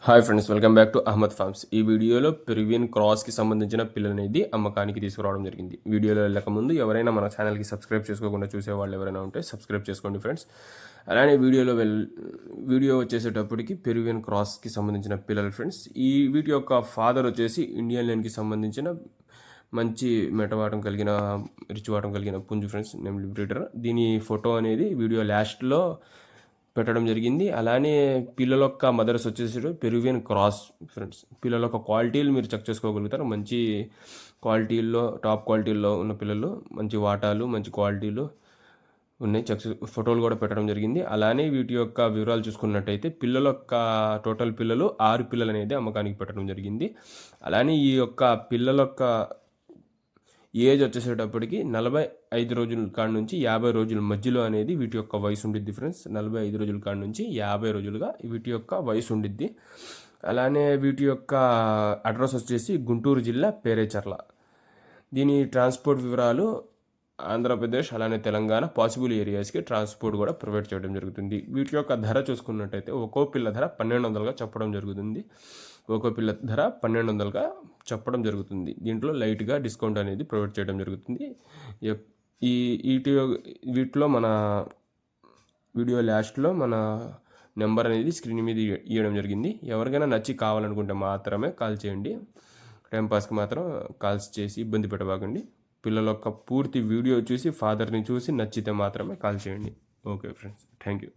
Hi friends, welcome back to Ahmed farms. ఈ వీడియోలో Peruvian క్రాస్కి సంబంధించిన పిల్లలనేది అమ్మకానికి తీసుకురావడం జరిగింది. వీడియోలో వెళ్ళకముందు ఎవరైనా మన ఛానల్కి సబ్స్క్రైబ్ చేసుకోకుండా చూసేవాళ్ళు ఎవరైనా ఉంటే సబ్స్క్రైబ్ చేసుకోండి ఫ్రెండ్స్. అలానే వీడియో వచ్చేసేటప్పటికి పెరువియన్ క్రాస్కి సంబంధించిన పిల్లలు ఫ్రెండ్స్. వీటి యొక్క ఫాదర్ వచ్చేసి ఇండియన్ లైన్కి సంబంధించిన మంచి మెటవాటం కలిగిన రిచ్వాటం కలిగిన పుంజు ఫ్రెండ్స్, నేమ్ బ్రీడర్. దీని ఫోటో అనేది వీడియో లాస్ట్లో పెట్టడం జరిగింది. అలానే పిల్లల యొక్క మదర్స్ వచ్చేసి పెరువియన్ క్రాస్ ఫ్రెండ్స్. పిల్లల యొక్క క్వాలిటీలు మీరు చెక్ చేసుకోగలుగుతారు. మంచి క్వాలిటీల్లో, టాప్ క్వాలిటీల్లో ఉన్న పిల్లలు, మంచి వాటాలు, మంచి క్వాలిటీలు ఉన్నాయి. ఫోటోలు కూడా పెట్టడం జరిగింది. అలానే వీటి యొక్క వివరాలు చూసుకున్నట్టయితే పిల్లల యొక్క టోటల్ పిల్లలు 6 పిల్లలు అనేది అమ్మకానికి పెట్టడం జరిగింది. అలానే ఈ యొక్క పిల్లల యొక్క ఏజ్ వచ్చేసేటప్పటికి 45 రోజుల కాడ నుంచి 50 రోజుల మధ్యలో అనేది వీటి యొక్క వయసు ఉండిద్ది ఫ్రెండ్స్. 45 రోజుల కాడ నుంచి 50 రోజులుగా వీటి యొక్క వయసు ఉండిద్ది. అలానే వీటి యొక్క అడ్రస్ వచ్చేసి గుంటూరు జిల్లా పేరేచర్ల. దీని ట్రాన్స్పోర్ట్ వివరాలు ఆంధ్రప్రదేశ్ అలానే తెలంగాణ పాసిబుల్ ఏరియాస్కి ట్రాన్స్పోర్ట్ కూడా ప్రొవైడ్ చేయడం జరుగుతుంది. వీటి యొక్క ధర చూసుకున్నట్టయితే ఒక్కో పిల్ల ధర 1200గా చెప్పడం జరుగుతుంది. ఒక్కో పిల్ల ధర 1200గా చెప్పడం జరుగుతుంది. దీంట్లో లైట్గా డిస్కౌంట్ అనేది ప్రొవైడ్ చేయడం జరుగుతుంది. వీటిలో మన వీడియో లాస్ట్లో మన నెంబర్ అనేది స్క్రీన్ మీద ఇవ్వడం జరిగింది. ఎవరికైనా నచ్చి కావాలనుకుంటే మాత్రమే కాల్ చేయండి. టైంపాస్కి మాత్రం కాల్స్ చేసి ఇబ్బంది పెట్టబాకండి. పిల్లల యొక్క పూర్తి వీడియో చూసి ఫాదర్ని చూసి నచ్చితే మాత్రమే కాల్ చేయండి. Okay friends, thank you.